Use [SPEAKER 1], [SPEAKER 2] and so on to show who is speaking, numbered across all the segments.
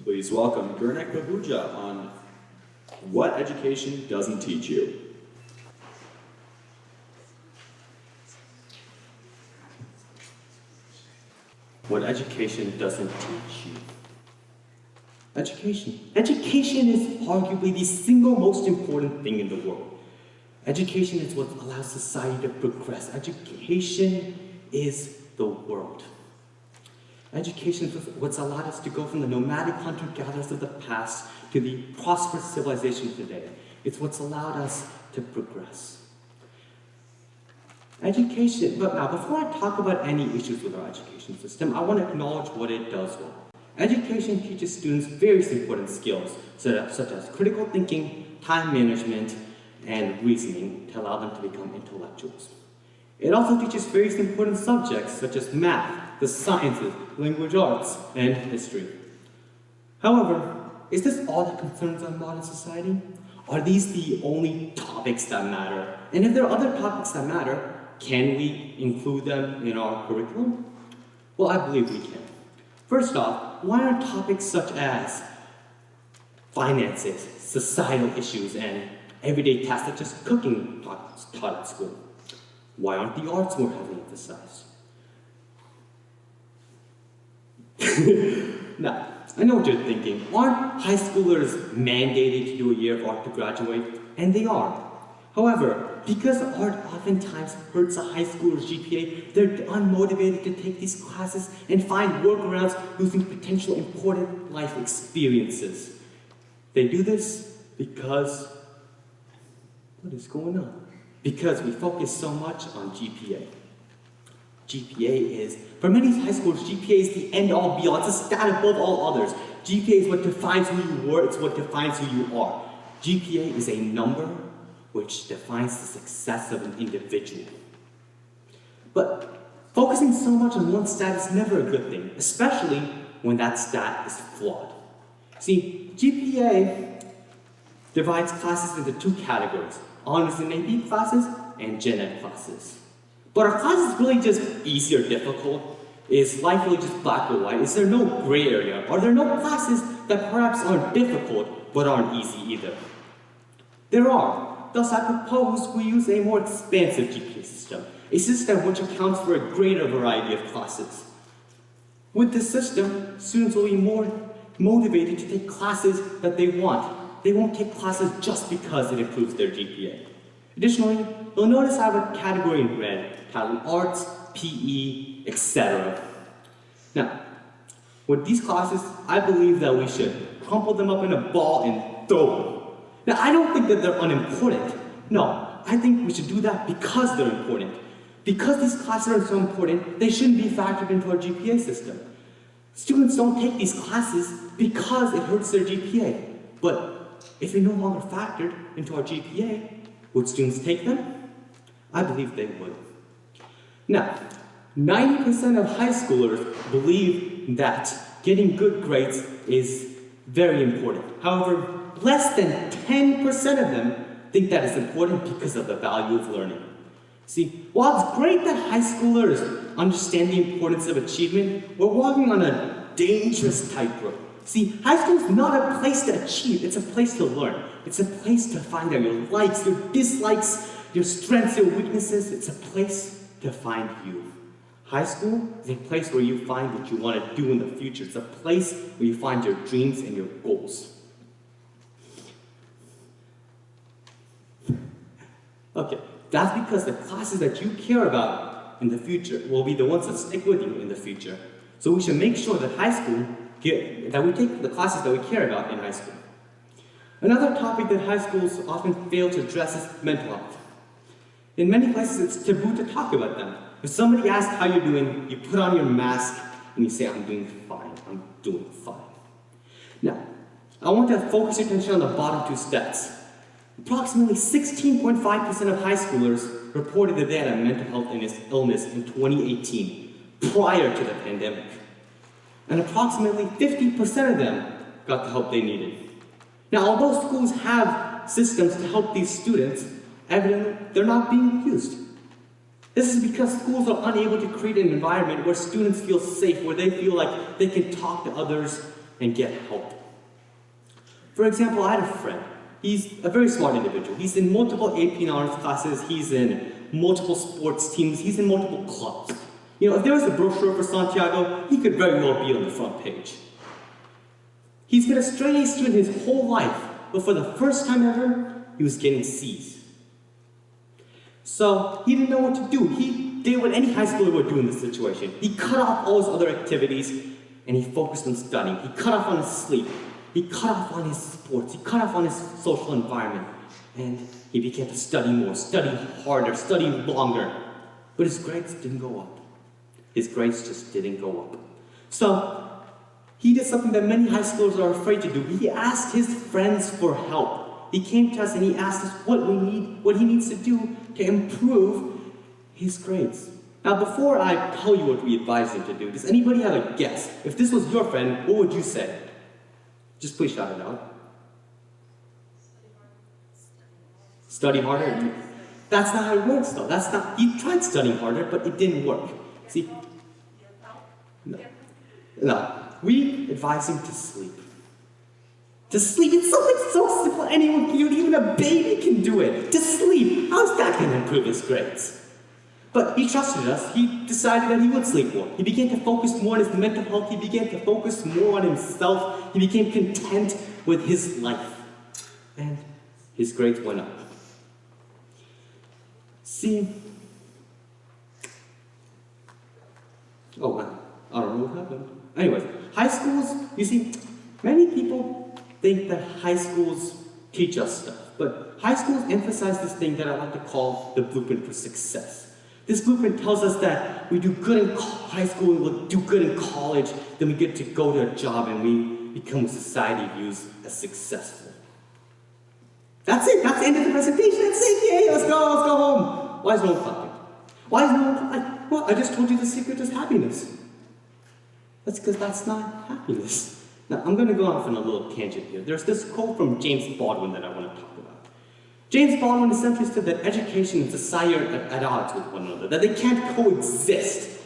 [SPEAKER 1] Please welcome Gurnek Pahuja on What Education Doesn't Teach You.
[SPEAKER 2] What education doesn't teach you. Education. Education is arguably the single most important thing in the world. Education is what allows society to progress. Education is the world. Education is what's allowed us to go from the nomadic hunter-gatherers of the past to the prosperous civilization today. It's what's allowed us to progress. Education, but now before I talk about any issues with our education system, I want to acknowledge what it does well. Education teaches students various important skills, such as critical thinking, time management, and reasoning to allow them to become intellectuals. It also teaches various important subjects such as math, the sciences, language arts, and history. However, is this all that concerns our modern society? Are these the only topics that matter? And if there are other topics that matter, can we include them in our curriculum? Well, I believe we can. First off, why aren't topics such as finances, societal issues, and everyday tasks such as cooking taught at school? Why aren't the arts more heavily emphasized? Now, I know what you're thinking. Aren't high schoolers mandated to do a year of art to graduate? And they are. However, because art oftentimes hurts a high schooler's GPA, they're unmotivated to take these classes and find workarounds losing potential important life experiences. They do this because, what is going on? Because we focus so much on GPA. GPA is, for many high schoolers, GPA is the end-all be-all. It's a stat above all others. GPA is what defines who you were, it's what defines who you are. GPA is a number which defines the success of an individual. But focusing so much on one stat is never a good thing, especially when that stat is flawed. See, GPA divides classes into two categories: honors and AP classes and gen ed classes. But are classes really just easy or difficult? Is life really just black or white? Is there no gray area? Are there no classes that perhaps aren't difficult but aren't easy either? There are. Thus, I propose we use a more expansive GPA system, a system which accounts for a greater variety of classes. With this system, students will be more motivated to take classes that they want. They won't take classes just because it improves their GPA. Additionally, you'll notice I have a category in red titled Arts, PE, etc. Now, with these classes, I believe that we should crumple them up in a ball and throw them. Now, I don't think that they're unimportant. No, I think we should do that because they're important. Because these classes are so important, they shouldn't be factored into our GPA system. Students don't take these classes because it hurts their GPA. But if they're no longer factored into our GPA, would students take them? I believe they would. Now, 90% of high schoolers believe that getting good grades is very important. However, less than 10% of them think that it's important because of the value of learning. See, while it's great that high schoolers understand the importance of achievement, we're walking on a dangerous tightrope. See, high school is not a place to achieve, it's a place to learn. It's a place to find out your likes, your dislikes, your strengths, your weaknesses. It's a place to find you. High school is a place where you find what you want to do in the future. It's a place where you find your dreams and your goals. Okay, that's because the classes that you care about in the future will be the ones that stick with you in the future. So we should make sure that that we take the classes that we care about in high school. Another topic that high schools often fail to address is mental health. In many places, it's taboo to talk about them. If somebody asks how you're doing, you put on your mask and you say, I'm doing fine, I'm doing fine. Now, I want to focus your attention on the bottom two stats. Approximately 16.5% of high schoolers reported that they had a mental health illness in 2018, prior to the pandemic. And approximately 50% of them got the help they needed. Now, although schools have systems to help these students, evidently they're not being used. This is because schools are unable to create an environment where students feel safe, where they feel like they can talk to others and get help. For example, I had a friend. He's a very smart individual. He's in multiple AP and honors classes. He's in multiple sports teams. He's in multiple clubs. If there was a brochure for Santiago, he could very well be on the front page. He's been a straight A student his whole life, but for the first time ever, he was getting C's. So he didn't know what to do. He did what any high schooler would do in this situation. He cut off all his other activities, and he focused on studying. He cut off on his sleep. He cut off on his sports. He cut off on his social environment. And he began to study more, study harder, study longer. But his grades didn't go up. His grades just didn't go up. So he did something that many high schoolers are afraid to do. He asked his friends for help. He came to us and he asked us what he needs to do to improve his grades. Now, before I tell you what we advise him to do, does anybody have a guess? If this was your friend, what would you say? Just please shout it out. Study harder? That's not how it works, though. He tried studying harder, but it didn't work. See? No. We advise him to sleep. To sleep, it's something so simple anyone can do it, even a baby can do it. To sleep, how's that going to improve his grades? But he trusted us. He decided that he would sleep more. He began to focus more on his mental health. He began to focus more on himself. He became content with his life. And his grades went up. See, oh man, I don't know what happened. Anyways, high schools, you see, many people think that high schools teach us stuff, but high schools emphasize this thing that I like to call the blueprint for success. This blueprint tells us that we do good in high school, we'll do good in college, then we get to go to a job and we become what society views as successful. That's it, that's the end of the presentation, that's it, yay, let's go home. Why is no one clapping? Why is no one clapping? Well, I just told you the secret is happiness. That's because that's not happiness. Now, I'm going to go off on a little tangent here. There's this quote from James Baldwin that I want to talk about. James Baldwin essentially said that education and society are at odds with one another, that they can't coexist.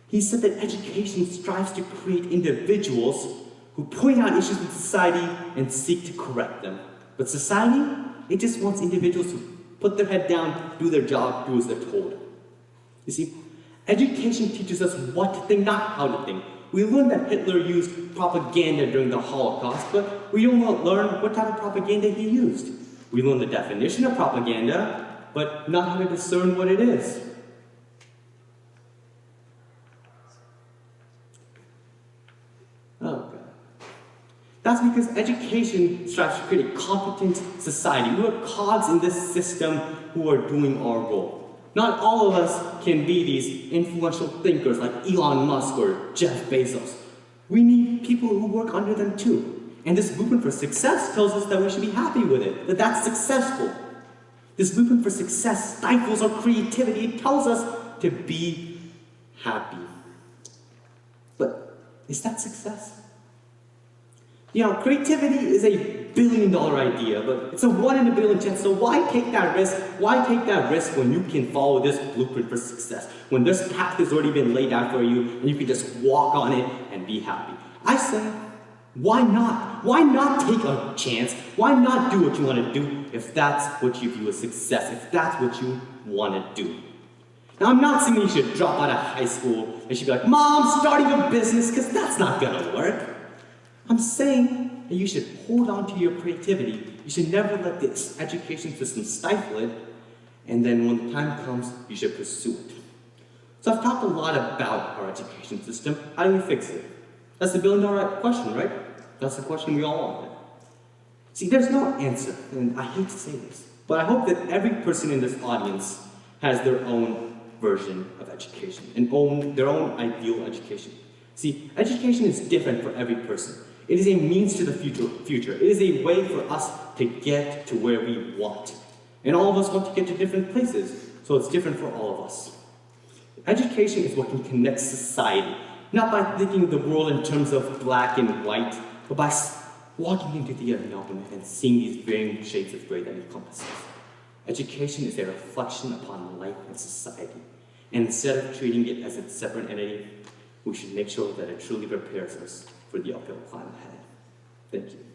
[SPEAKER 2] He said that education strives to create individuals who point out issues in society and seek to correct them. But society, it just wants individuals who put their head down, do their job, do as they're told. You see, education teaches us what to think, not how to think. We learn that Hitler used propaganda during the Holocaust, but we don't learn what type of propaganda he used. We learn the definition of propaganda, but not how to discern what it is. Oh, God. That's because education strives to create a competent society. We are cogs in this system who are doing our role. Not all of us can be these influential thinkers like Elon Musk or Jeff Bezos. We need people who work under them too. And this blueprint for success tells us that we should be happy with it, that that's successful. This blueprint for success stifles our creativity. It tells us to be happy. But is that success? Creativity is a billion-dollar idea, but it's a 1 in a billion chance, so why take that risk? Why take that risk when you can follow this blueprint for success? When this path has already been laid out for you, and you can just walk on it and be happy. I say, why not? Why not take a chance? Why not do what you want to do if that's what you view as success, if that's what you want to do? Now, I'm not saying you should drop out of high school and you should be like, Mom, starting a business, because that's not going to work. I'm saying that you should hold on to your creativity. You should never let this education system stifle it, and then when the time comes, you should pursue it. So I've talked a lot about our education system. How do we fix it? That's the billion-dollar question, right? That's the question we all want. See, there's no answer, and I hate to say this, but I hope that every person in this audience has their own version of education, and their own ideal education. See, education is different for every person. It is a means to the future. It is a way for us to get to where we want. And all of us want to get to different places, so it's different for all of us. Education is what can connect society, not by thinking of the world in terms of black and white, but by walking into the unknown and seeing these varying shades of gray that encompasses. Education is a reflection upon life and society. And instead of treating it as a separate entity, we should make sure that it truly prepares us for the uphill climb ahead. Thank you.